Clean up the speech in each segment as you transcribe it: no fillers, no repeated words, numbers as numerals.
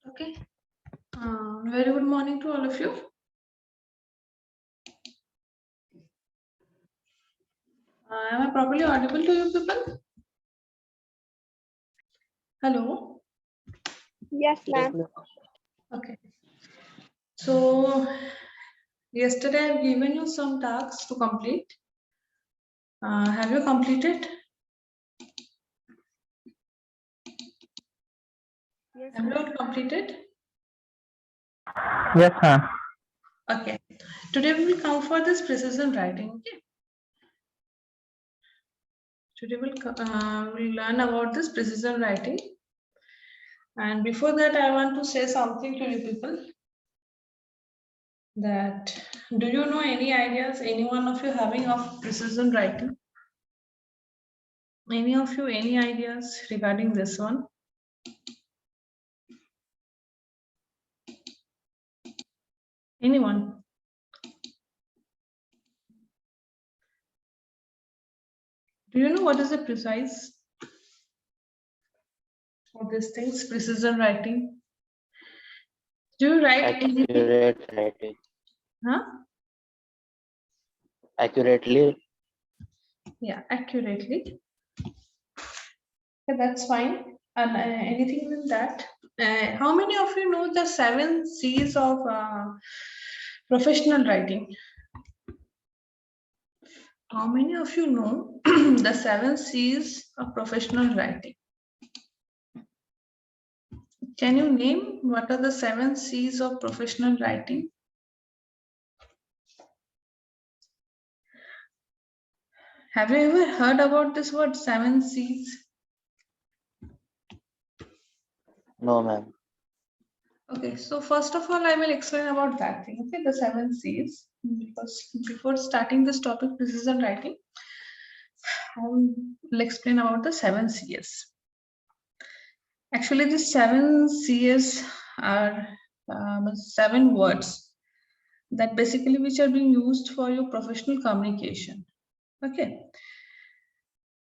Okay. Very good morning to all of you. Am I properly audible to you people? Hello. Yes, ma'am. Okay. So yesterday I've given you some tasks to complete. Have you completed? Yes, Have you all completed? Yes, ma'am. Okay. Today we will come for this precision writing. Okay. Today we'll learn about this precision writing. And before that, I want to say something to you people. That do you know any ideas, any one of you having of precision writing? Any of you, any ideas regarding this one? Anyone? Do you know what is the precise of these things, precision writing? Do you write anything? Accurate writing. Huh? Accurately. Yeah, accurately. Okay, that's fine. And anything in that? How many of you know the 7 C's of professional writing? How many of you know the 7 C's of professional writing? Can you name what are the 7 C's of professional writing? Have you ever heard about this word 7 C's? No, ma'am. Okay, so first of all, I will explain about that thing. Okay, the 7 C's. Because before starting this topic, precision writing, I will explain about the 7 C's. Actually, the 7 C's are 7 words that basically which are being used for your professional communication. Okay.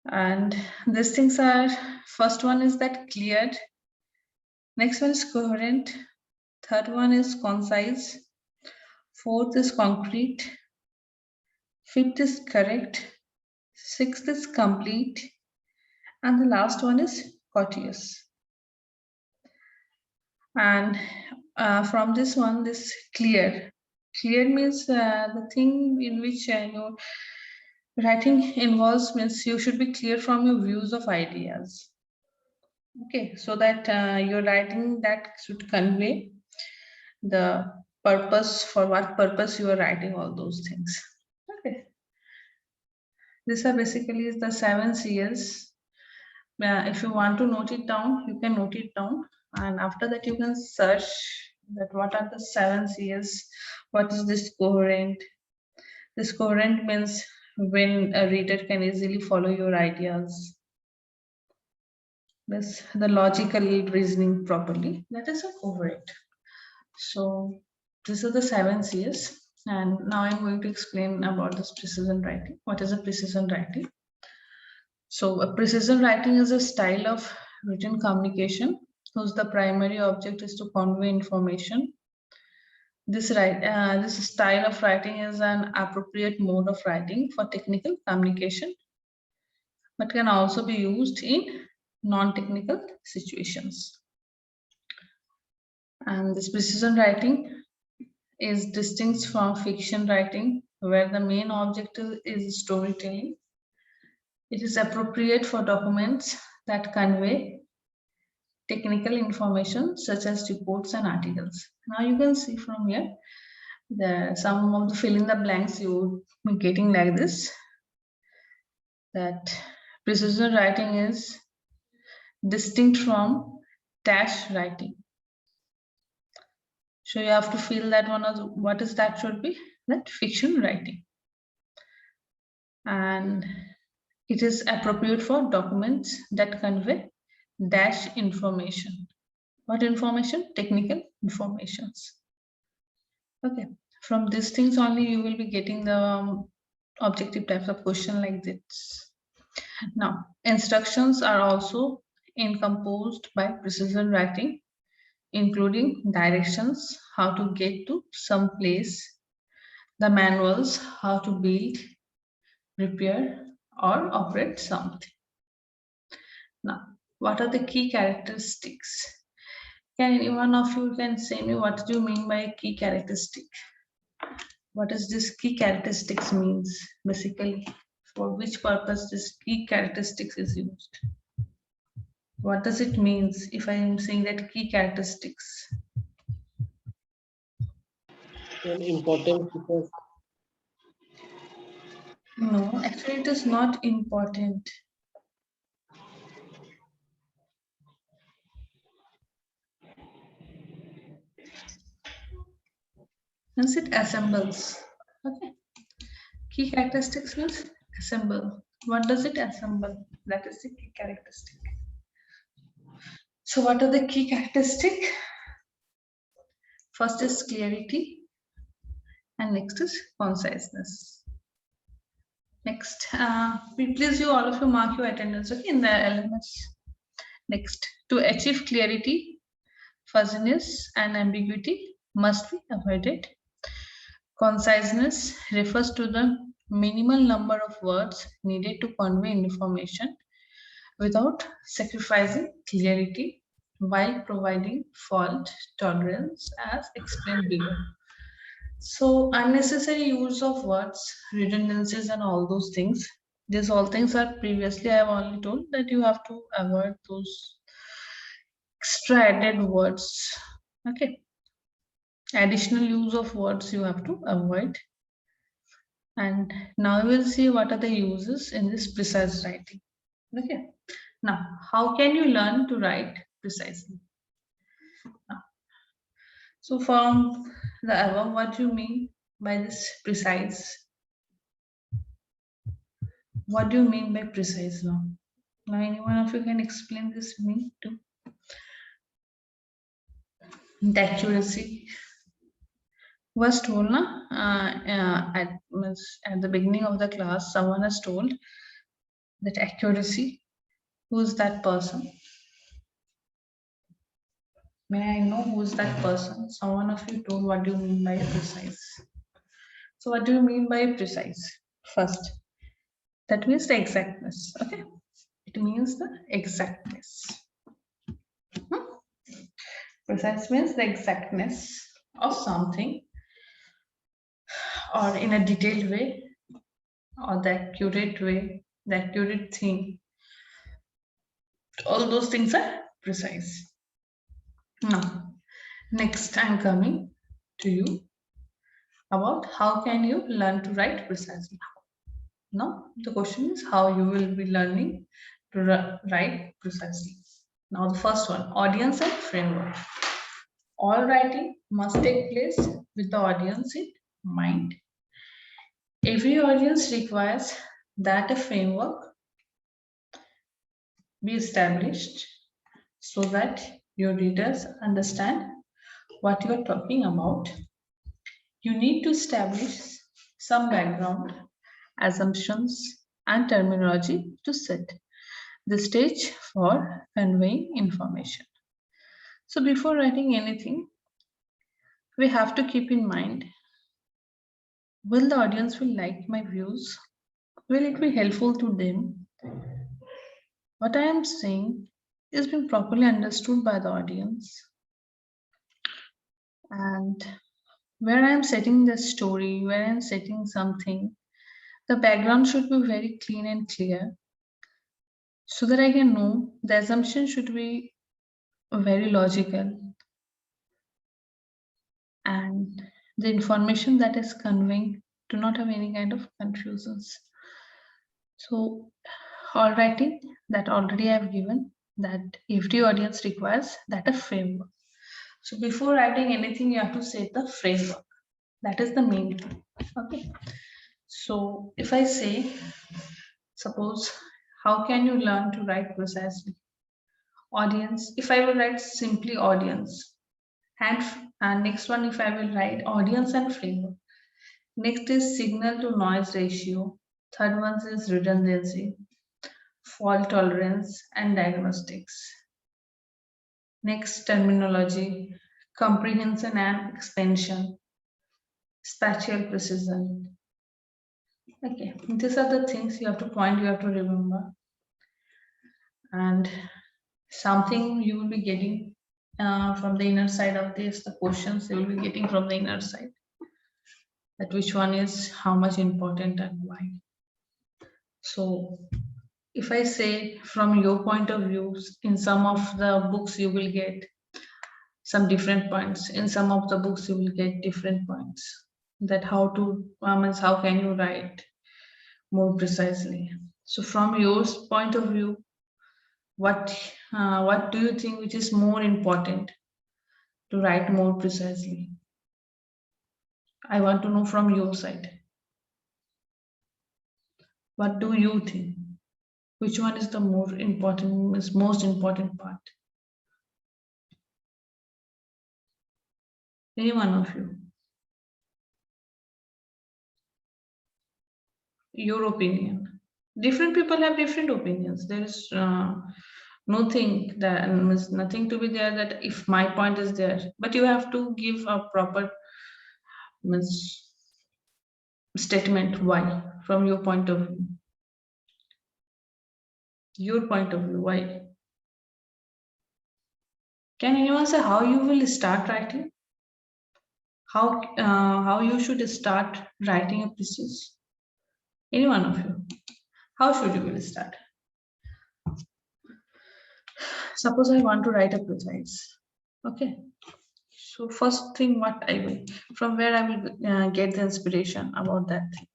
And these things are, first one is that cleared, next one is coherent, third one is concise, fourth is concrete, fifth is correct, sixth is complete, and the last one is courteous. And from this one, this clear means the thing in which your writing involves, means you should be clear from your views of ideas. Okay, so that your writing that should convey the purpose, for what purpose you are writing all those things. Okay, these are basically the 7 C's. If you want to note it down, you can note it down, and after that you can search that what are the 7 C's. What is this coherent? This coherent means when a reader can easily follow your ideas. This the logical reasoning properly. That is a coherent. So these are the 7 C's, and now I'm going to explain about this precision writing. What is a precision writing? So a precision writing is a style of written communication whose the primary object is to convey information. This style of writing is an appropriate mode of writing for technical communication, but can also be used in non-technical situations. And this precision writing is distinct from fiction writing, where the main object is storytelling. It is appropriate for documents that convey technical information such as reports and articles. Now you can see from here some of the fill in the blanks you will be getting like this, that precision writing is distinct from dash writing. So you have to feel that one of what is that should be that fiction writing, and it is appropriate for documents that convey dash information. What information? Technical informations. Okay, from these things only you will be getting the objective types of question like this. Now, instructions are also encompassed by precision writing, including directions, how to get to some place, the manuals, how to build, repair, or operate something. Now, what are the key characteristics? Can any one of you can say me what do you mean by key characteristic? What does this key characteristics means basically? For which purpose this key characteristics is used? What does it means if I am saying that key characteristics? An important because No, actually it is not important. Means it assembles. Okay. Key characteristics means assemble. What does it assemble? That is the key characteristic. So what are the key characteristic? First is clarity and next is conciseness. Next, please you all of you mark your attendance, okay, in the LMS. Next, to achieve clarity, fuzziness and ambiguity must be avoided. Conciseness refers to the minimal number of words needed to convey information without sacrificing clarity while providing fault tolerance as explained below. So unnecessary use of words, redundancies and all those things. These all things are previously I have only told that you have to avoid those extra added words. Okay. Additional use of words you have to avoid. And now we will see what are the uses in this precise writing. Okay. Now, how can you learn to write precisely? Now, so from the above, what do you mean by this precise? What do you mean by precise now? Now, any one of you can explain this meaning too? The accuracy was told at the beginning of the class, someone has told that accuracy. Who's that person? May I know who's that person? Someone of you told what do you mean by precise? So what do you mean by precise? First, that means the exactness. Okay, it means the exactness. Precise means the exactness of something, or in a detailed way, or the accurate way, the accurate thing. All those things are precise. Now, next I'm coming to you about how can you learn to write precisely. Now, the question is how you will be learning to write precisely. Now, the first one, audience and framework. All writing must take place with the audience in mind. Every audience requires that a framework be established so that your readers understand what you are talking about. You need to establish some background, assumptions, and terminology to set the stage for conveying information. So before writing anything, we have to keep in mind, will the audience will like my views? Will it be helpful to them? What I am saying is being properly understood by the audience. And where I am setting the story, where I am setting something, the background should be very clean and clear so that I can know the assumption should be very logical and the information that is conveying do not have any kind of confusions. So all writing that already I have given that every audience requires that a framework. So before writing anything, you have to set the framework. That is the main thing. Okay. So if I say, suppose, how can you learn to write precisely? Audience, if I will write simply audience, and next one, if I will write audience and framework, Next is signal to noise ratio. Third one is redundancy, fault tolerance, and diagnostics. Next terminology, comprehension and expansion, spatial precision. Okay, these are the things you have to point, you have to remember. And something you will be getting from the inner side of this, the questions you will be getting from the inner side. That which one is how much important and why. So if I say from your point of view, in some of the books you will get some different points. In some of the books you will get different points. That how to, means how can you write more precisely. So from your point of view, what do you think which is more important to write more precisely? I want to know from your side. What do you think? Which one is the more important, is most important part? Any one of you? Your opinion. Different people have different opinions. There is nothing that means nothing to be there that if my point is there, but you have to give a proper means statement why from your point of view. Your point of view, why? Can anyone say how you will start writing? How you should start writing a thesis? Any one of you? How should you will start? Suppose I want to write a precise. Okay. So first thing, what I will, from where I will get the inspiration about that thing.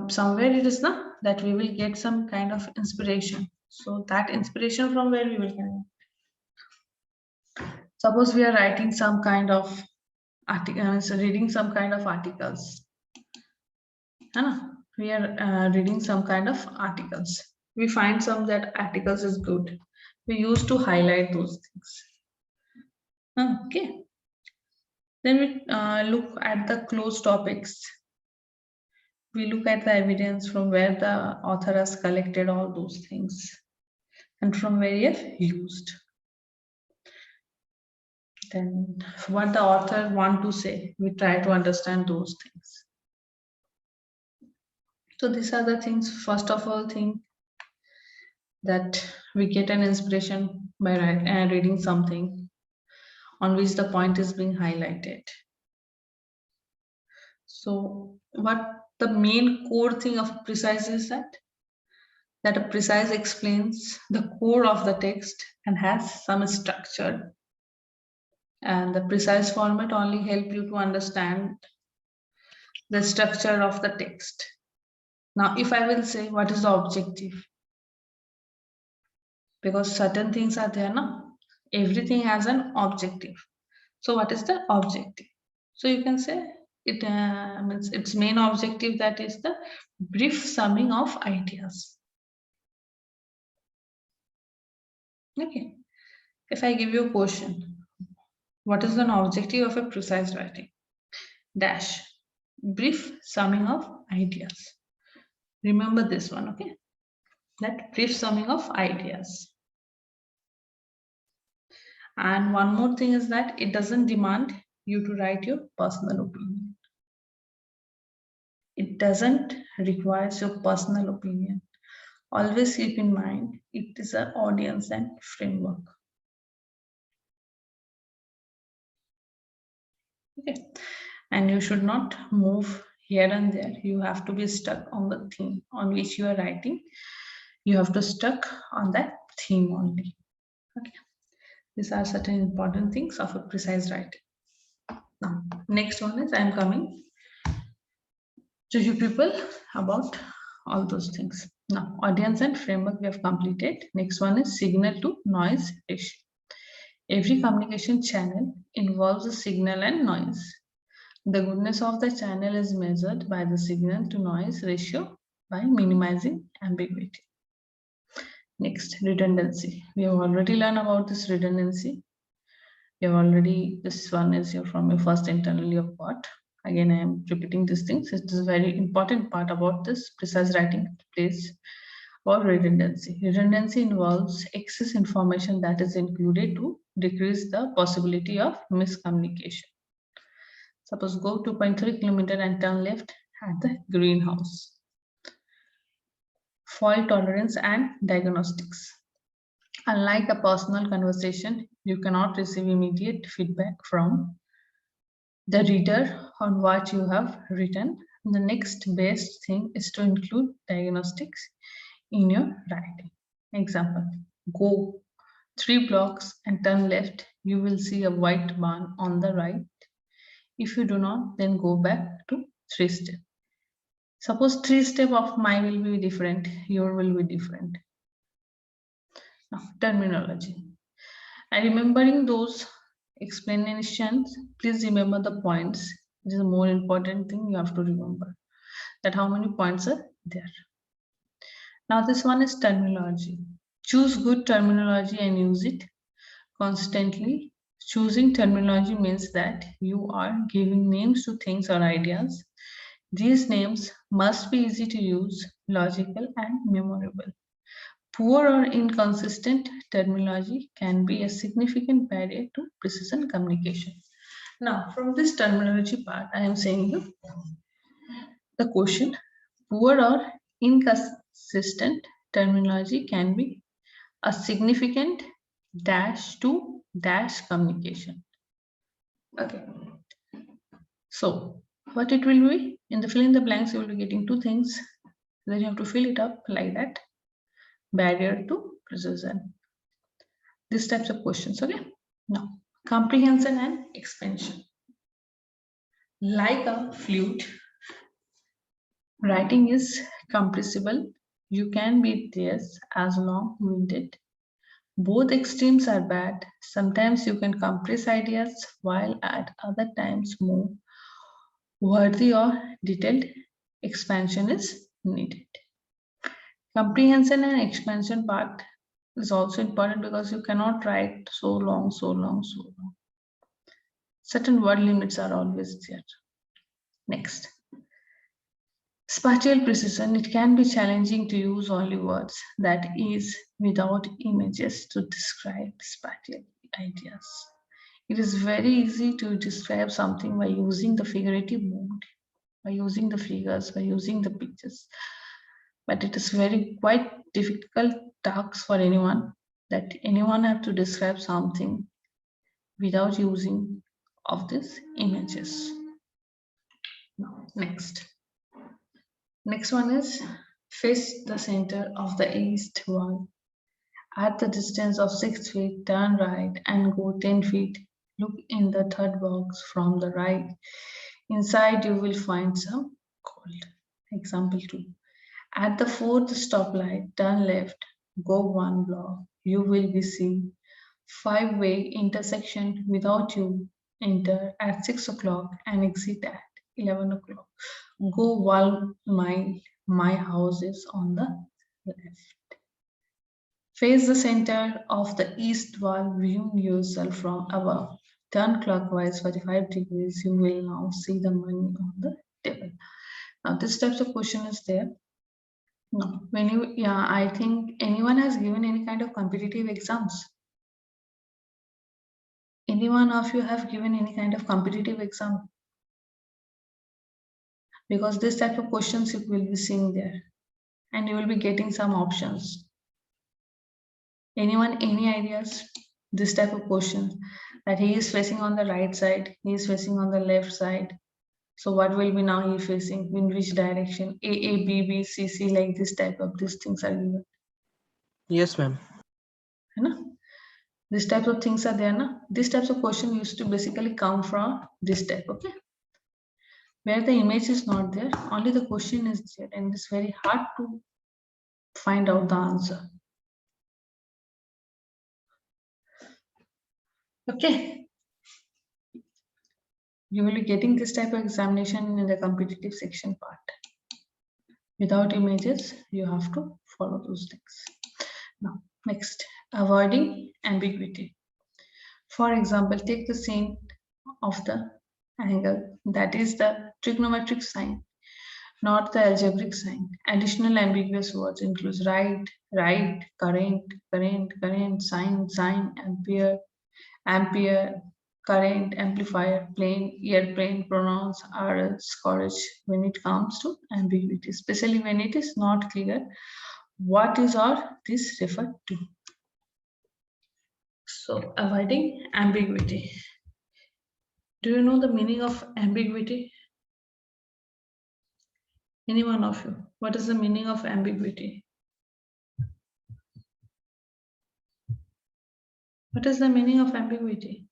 Somewhere it is not that we will get some kind of inspiration. So that inspiration from where we will get. Suppose we are writing some kind of article, reading some kind of articles. We are reading some kind of articles. We find some that articles is good. We used to highlight those things. Okay. Then we look at the closed topics. We look at the evidence from where the author has collected all those things and from where he has used. Then what the author want to say, we try to understand those things. So these are the things, first of all, thing that we get an inspiration by reading something on which the point is being highlighted. So what the main core thing of precise is that a precise explains the core of the text and has some structure. And the precise format only help you to understand the structure of the text. Now, if I will say what is the objective, because certain things are there now, everything has an objective. So what is the objective? So you can say it means its main objective, that is the brief summing of ideas. Okay. If I give you a question, what is an objective of a precise writing? Dash, brief summing of ideas. Remember this one, okay? That brief summing of ideas. And one more thing is that it doesn't demand you to write your personal opinion. It doesn't require your personal opinion. Always keep in mind, it is an audience and framework. Okay. And you should not move here and there. You have to be stuck on the theme on which you are writing. You have to stuck on that theme only. Okay. These are certain important things of a precise writing. Now, next one is I am coming to you people about all those things. Now, audience and framework we have completed. Next one is signal to noise ratio. Every communication channel involves a signal and noise. The goodness of the channel is measured by the signal to noise ratio by minimizing ambiguity. Next, redundancy. We have already learned about this redundancy. You have already, this one is from your first internal year part. Again, I am repeating these things. It is a very important part about this precise writing place or redundancy. Redundancy involves excess information that is included to decrease the possibility of miscommunication. Suppose go 2.3 kilometer and turn left at the greenhouse. Fault tolerance and diagnostics. Unlike a personal conversation, you cannot receive immediate feedback from the reader on what you have written. The next best thing is to include diagnostics in your writing. Example, go 3 blocks and turn left. You will see a white barn on the right. If you do not, then go back to 3 steps. Suppose 3 steps of mine will be different, your will be different. Now, terminology. And remembering those explanations, please remember the points. It is a more important thing you have to remember, that how many points are there. Now this one is terminology. Choose good terminology and use it constantly. Choosing terminology means that you are giving names to things or ideas. These names must be easy to use, logical and memorable. Poor or inconsistent terminology can be a significant barrier to precision communication. Now, from this terminology part, I am saying you the question: poor or inconsistent terminology can be a significant dash to dash communication. Okay. So, what it will be? In the fill in the blanks, you will be getting 2 things. Then you have to fill it up like that. Barrier to precision. These types of questions, okay? Now, comprehension and expansion. Like a flute, writing is compressible. You can be this as long-winded. Both extremes are bad. Sometimes you can compress ideas while at other times more worthy or detailed expansion is needed. Comprehension and expansion part is also important because you cannot write so long. Certain word limits are always there. Next. Spatial precision. It can be challenging to use only words, that is, without images to describe spatial ideas. It is very easy to describe something by using the figurative mode, by using the figures, by using the pictures. But it is quite difficult task for anyone, that anyone have to describe something without using of these images. Now, next one is face the center of the east wall. At the distance of 6 feet, turn right and go 10 feet. Look in the third box from the right. Inside you will find some gold. Example 2. At the 4th stoplight, turn left, go 1 block. You will be seen 5-way intersection without you. Enter at 6 o'clock and exit at 11 o'clock. Go 1 mile. My house is on the left. Face the center of the east wall, viewing yourself from above. Turn clockwise 45 degrees. You will now see the money on the table. Now, this types of question is there. No, I think anyone has given any kind of competitive exams. Any one of you have given any kind of competitive exam? Because this type of questions you will be seeing there, and you will be getting some options. Anyone, any ideas? This type of question, that he is facing on the right side, he is facing on the left side. So what will be now he facing, in which direction? A, B, B, C, C, like this type of these things are given. Yes, ma'am. These types of things are there, na? These types of question used to basically come from this type, okay? Where the image is not there, only the question is there, and it's very hard to find out the answer. Okay. You will be getting this type of examination in the competitive section part. Without images, you have to follow those things. Now, next, avoiding ambiguity. For example, take the sine of the angle, that is the trigonometric sign, not the algebraic sign. Additional ambiguous words include right, current, sine, ampere, current, amplifier, plane, airplane, pronouns are scourge when it comes to ambiguity, especially when it is not clear what is or this referred to. So, avoiding ambiguity. Do you know the meaning of ambiguity? Any one of you? What is the meaning of ambiguity? What is the meaning of ambiguity?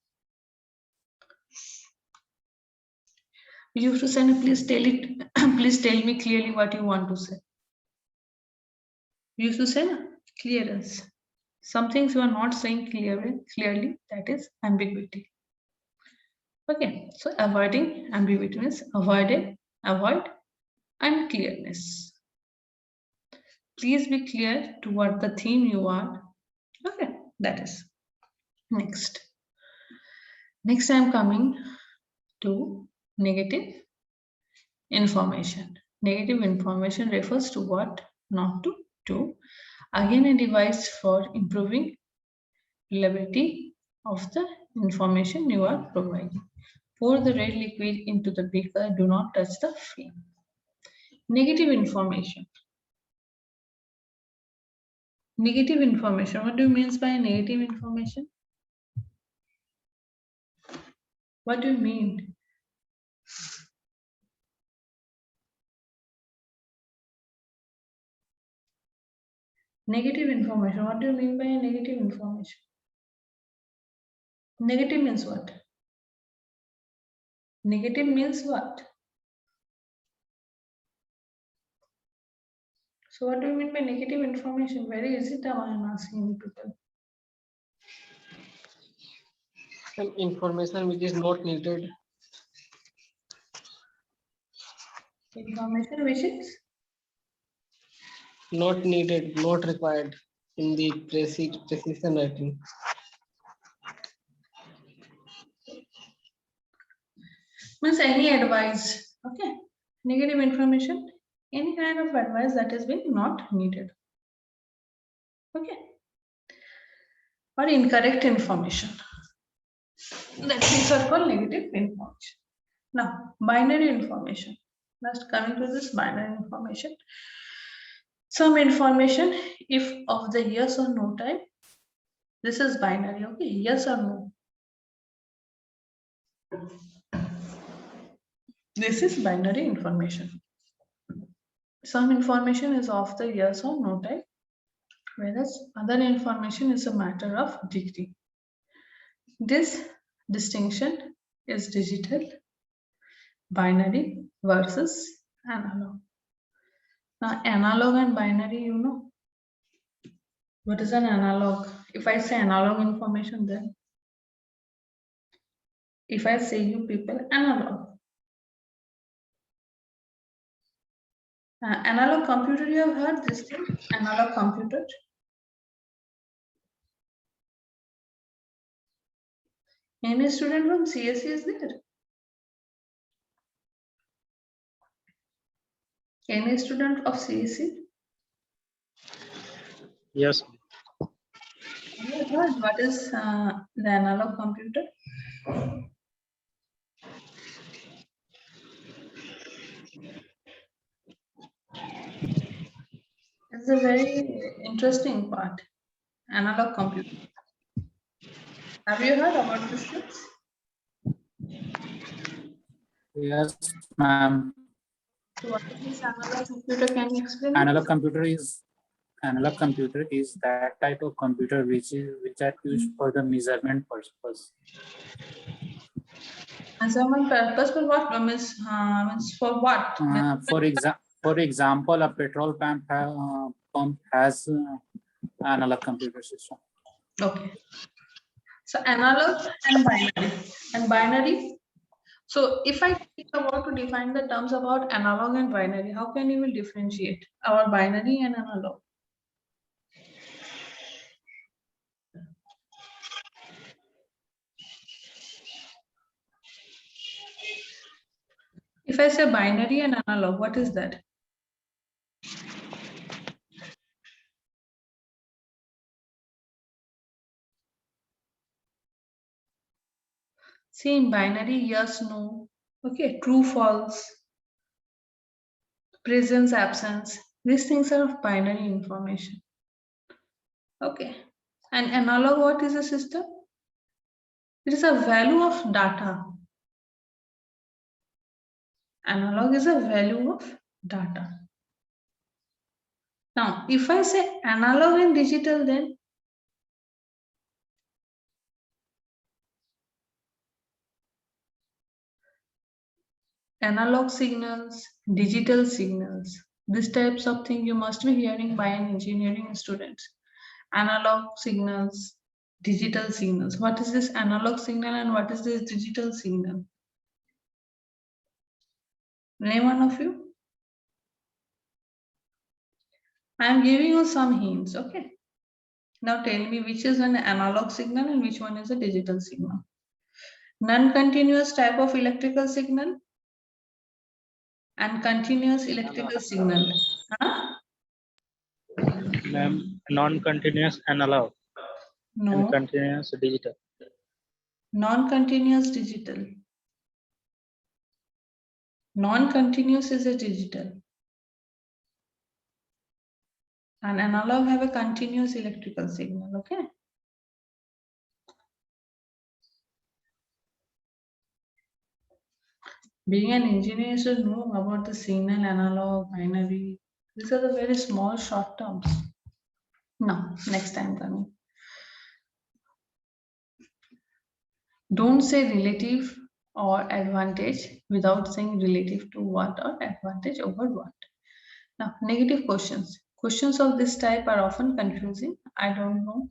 You have to say, please tell it, please tell me clearly what you want to say. You have to say clearance. Some things you are not saying clearly, that is ambiguity. Okay, so avoiding ambiguity means avoid unclearness. Please be clear to what the theme you are. Okay, that is. Next I am coming to negative information. Negative information refers to what not to do. Again, a device for improving reliability of the information you are providing. Pour the red liquid into the beaker. Do not touch the flame. Negative information. Negative information. What do you mean by negative information? What do you mean? Negative information. What do you mean by negative information? Negative means what? Negative means what? So what do you mean by negative information? Very easy term I am asking you people. Some information which is not needed. Information which is Not needed, not required in the precision writing. means any advice. Okay. Negative information, any kind of advice that has been not needed. Okay. Or incorrect information. That these are called negative information. Now, binary information. Just coming to this binary information. Some information, if of the yes or no type, this is binary, okay? Yes or no. This is binary information. Some information is of the yes or no type, whereas other information is a matter of degree. This distinction is digital, binary versus analog. Now, analog and binary, you know. What is an analog? If I say analog information, then if I say you people analog. Analog computer, you have heard this thing? Analog computer. Any student from CSE is there? Any student of CSE? Yes. Have you heard what is the analog computer? It's a very interesting part. Analog computer. Have you heard about this things? Yes, ma'am. So what is this analog computer? Can you explain? Analog computer is that type of computer which are used for the measurement purpose. Measurement purpose for what? Means for what? For example, a petrol pump has analog computer system. Okay. So analog and binary. And binary. So if I think about to define the terms about analog and binary, how can you will differentiate our binary and analog? If I say binary and analog, what is that? See, in binary, yes, no, okay, true, false, presence, absence. These things are binary information. Okay. And analog, what is a system? It is a value of data. Analog is a value of data. Now, if I say analog and digital, then analog signals, digital signals, these types of things you must be hearing by an engineering student. Analog signals, digital signals. What is this analog signal and what is this digital signal? Name one of you. I am giving you some hints, okay? Now tell me which is an analog signal and which one is a digital signal. Non-continuous type of electrical signal and continuous electrical signal. Huh? Ma'am, non-continuous analog and No, continuous digital. non-continuous digital. Non-continuous is a digital. And analog have a continuous electrical signal, okay? Being an engineer, you should know about the signal, analog, binary. These are the very small short terms. No, next time coming. Don't say relative or advantage without saying relative to what or advantage over what. Now, negative questions. Questions of this type are often confusing. I don't know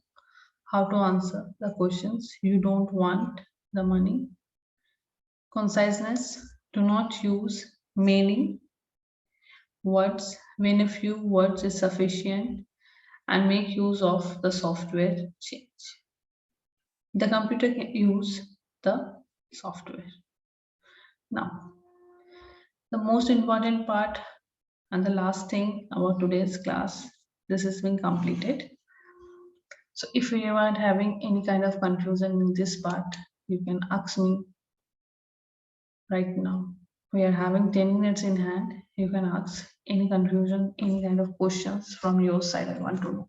how to answer the questions. You don't want the money. Conciseness. Do not use many words when a few words is sufficient, and make use of the software change. The computer can use the software. Now, the most important part and the last thing about today's class, this has been completed. So if you are having any kind of confusion in this part, you can ask me right now. We are having 10 minutes in hand. You can ask any confusion, any kind of questions from your side. I want to know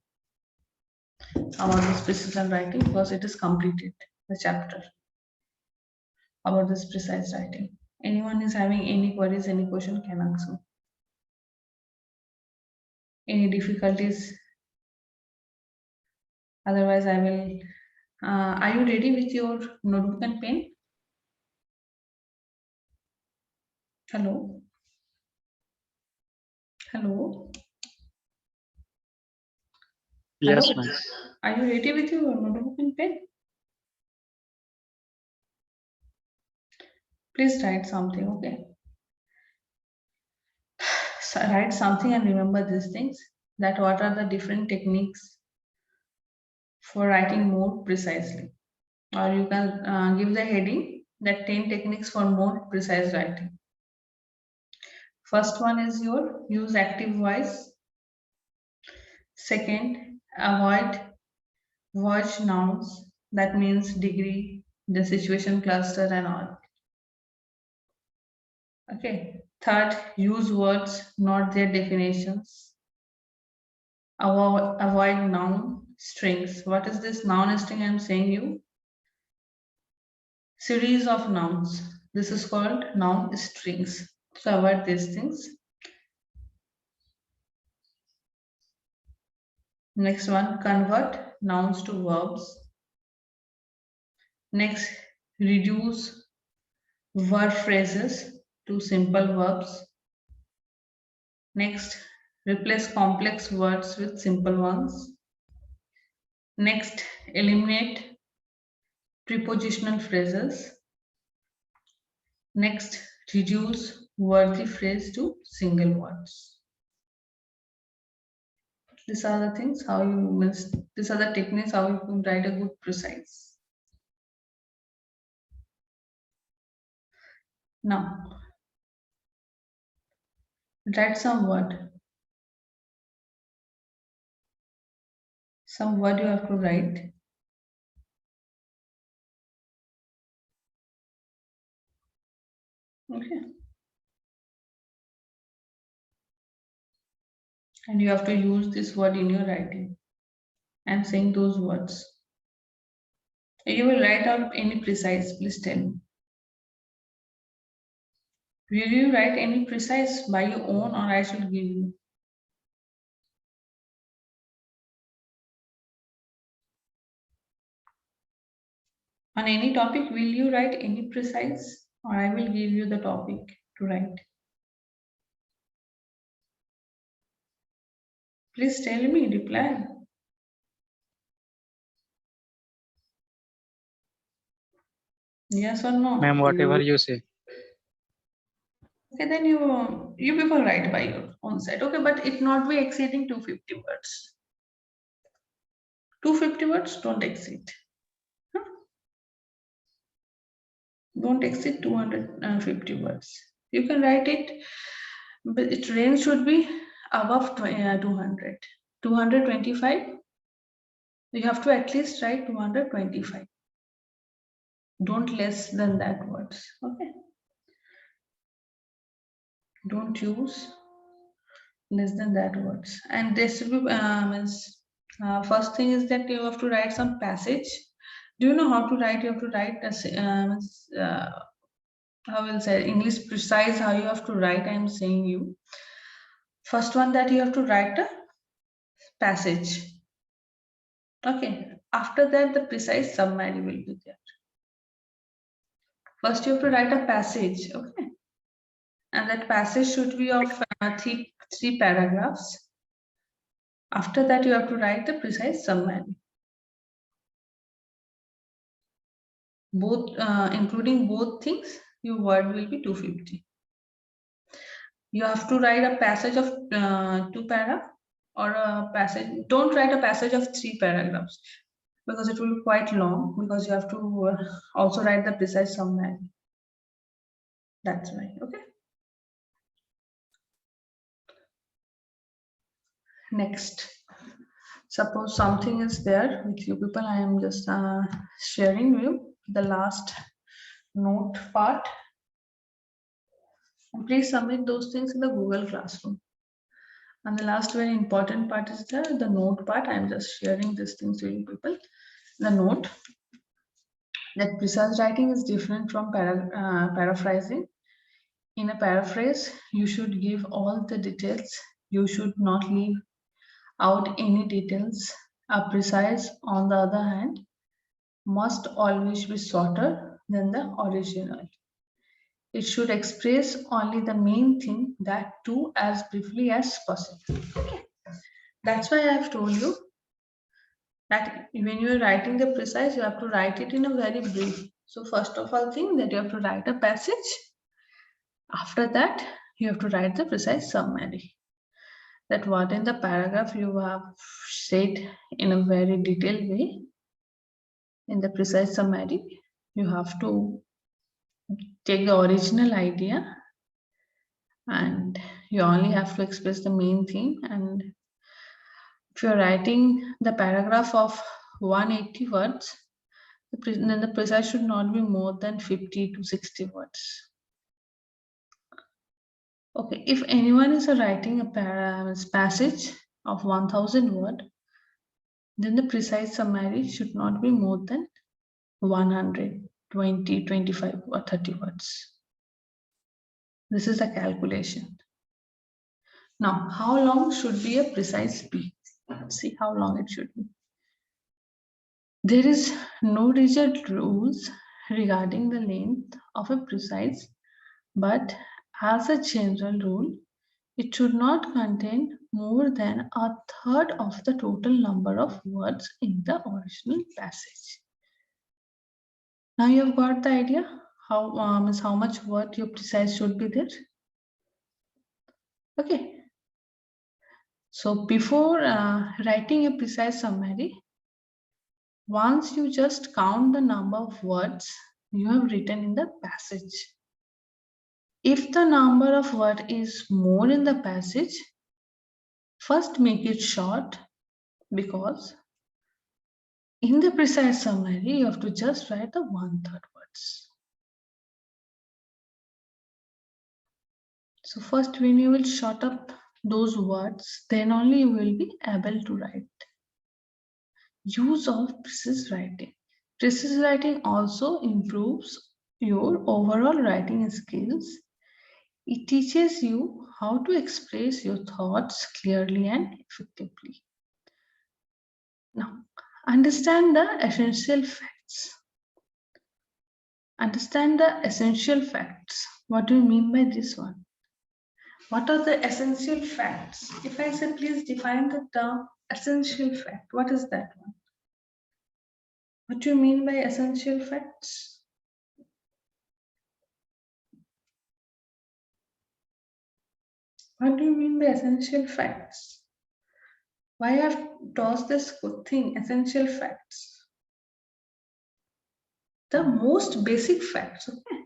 about this precision writing because it is completed, the chapter about this precise writing. Anyone is having any queries, any question can ask me. Any difficulties? Otherwise, I will. Are you ready with your notebook and pen? Hello? Hello? Yes, Hello? ma'am. Are you ready with your notebook and pen? Please write something, okay? So write something and remember these things. That what are the different techniques for writing more precisely? Or you can give the heading that 10 techniques for more precise writing. First one is your use active voice. Second, avoid voice nouns. That means degree, the situation cluster and all. Okay. Third, use words, not their definitions. Avoid noun strings. What is this noun string I'm saying you? Series of nouns. This is called noun strings. So avoid these things. Next one, convert nouns to verbs. Next, reduce verb phrases to simple verbs. Next, replace complex words with simple ones. Next, eliminate prepositional phrases. Next, reduce worthy phrase to single words. These are the things how you these are the techniques how you can write a good precise. Now, Write some word. Some word you have to write. Okay. And you have to use this word in your writing and saying those words. You will write out any precise, please tell me. Will you write any precise by your own, or I should give you? On any topic, will you write any precise, or I will give you the topic to write? Please tell me, reply. Yes or no? Ma'am, whatever you say. Okay, then you people write by your own side. Okay, but it not be exceeding 250 words. 250 words, don't exceed. Don't exceed 250 words. You can write it, but its range should be above 200. 225. You have to at least write 225. Don't less than that words. Okay. Don't use less than that words. And this will be first thing is that you have to write some passage. Do you know how to write? You have to write how will say English precise how you have to write. I'm saying you. First one that you have to write a passage. Okay. After that, the precise summary will be there. First, you have to write a passage. Okay. And that passage should be of three paragraphs. After that, you have to write the precise summary. Both, including both things, your word will be 250. You have to write a passage of 2 paragraphs or a passage. Don't write a passage of 3 paragraphs because it will be quite long, because you have to also write the precise summary. That's why. Okay. Next, suppose something is there with you people. I am just sharing you the last note part. And please submit those things in the Google Classroom. And the last very important part is the note part. I am just sharing these things to you people. The note, that precise writing is different from paraphrasing. In a paraphrase, you should give all the details. You should not leave out any details. A precise, on the other hand, must always be shorter than the original. It should express only the main thing, that too as briefly as possible. Okay. That's why I have told you that when you are writing the precise, you have to write it in a very brief. So first of all thing that you have to write a passage. After that, you have to write the precise summary. That what in the paragraph you have said in a very detailed way. In the precise summary, you have to take the original idea and you only have to express the main thing. And if you're writing the paragraph of 180 words, then the precise should not be more than 50 to 60 words. Okay, if anyone is writing a passage of 1000 words, then the precise summary should not be more than 120, 25 or 30 words. This is a calculation. Now, how long should be a precise be? Let's see how long it should be. There is no rigid rules regarding the length of a precise, but as a general rule, it should not contain more than a third of the total number of words in the original passage. Now you have got the idea how much word your precise should be there. Okay. So before writing a precise summary, once you just count the number of words you have written in the passage. If the number of words is more in the passage, first make it short, because in the precise summary, you have to just write the 1/3 words. So first, when you will short up those words, then only you will be able to write. Use of precise writing. Precise writing also improves your overall writing skills. It teaches you how to express your thoughts clearly and effectively. Now, understand the essential facts. Understand the essential facts. What do you mean by this one? What are the essential facts? If I say please define the term essential fact, what is that one? What do you mean by essential facts? What do you mean by essential facts? Why have tossed this good thing, essential facts? The most basic facts, okay?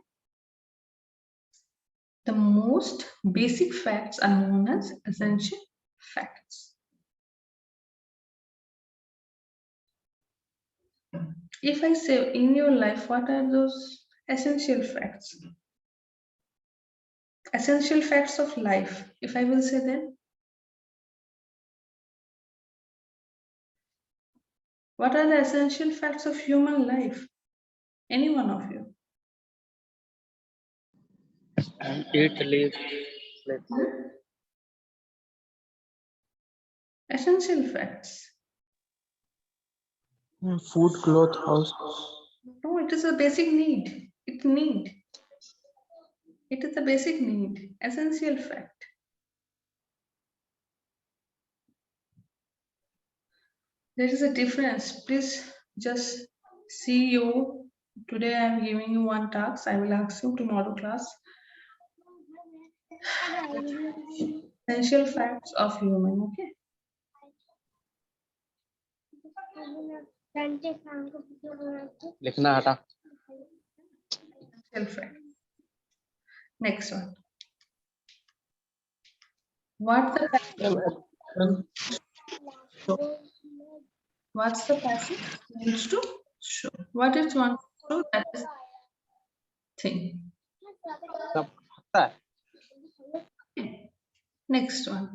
The most basic facts are known as essential facts. If I say in your life, what are those essential facts? Essential facts of life, if I will say then, what are the essential facts of human life? Any one of you? And eat, live, sleep. Essential facts. Food, cloth, house. No, it is a basic need. It is a basic need, essential fact. There is a difference. Please just see you. Today I am giving you one task. I will ask you tomorrow class. Essential facts of human, okay? लिखना हटा. Essential fact. Next one. What's the passage wants to show? What it wants to show, that is thing. सब हटता है. Next one.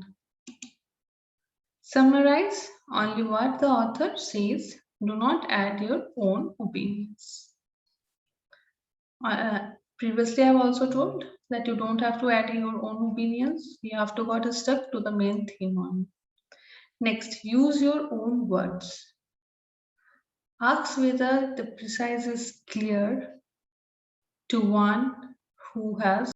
Summarize only what the author says. Do not add your own opinions. Previously, I have also told that you don't have to add your own opinions. You have to got stuck to the main theme on. Next, use your own words. Ask whether the precise is clear to one who has